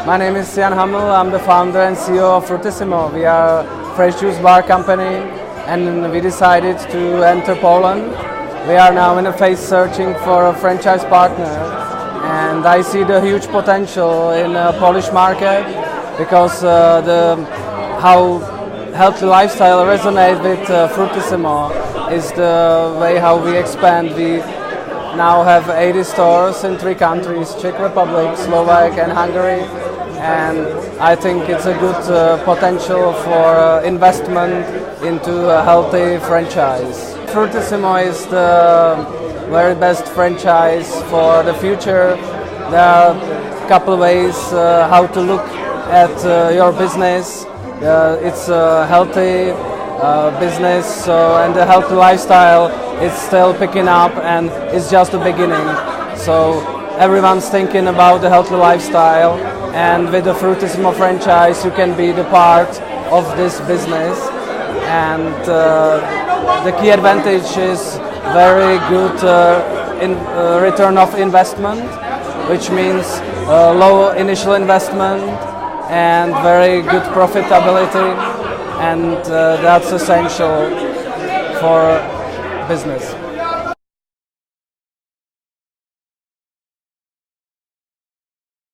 My name is Hummel. I'm the founder and CEO of Fruitisimo. We are a fresh juice bar company and we decided to enter Poland. We are now in a phase searching for a franchise partner, and I see the huge potential in the Polish market because how healthy lifestyle resonates with Fruitisimo is the way how we expand. We now have 80 stores in 3 countries, Czech Republic, Slovakia and Hungary, and I think it's a good potential for investment into a healthy franchise. Fruitisimo is the very best franchise for the future. There are a couple ways how to look at your business. It's a healthy business, and the healthy lifestyle is still picking up, and it's just the beginning. So everyone's thinking about the healthy lifestyle, and with the Fruitisimo franchise you can be the part of this business. And the key advantage is very good return of investment, which means low initial investment and very good profitability, and that's essential for business.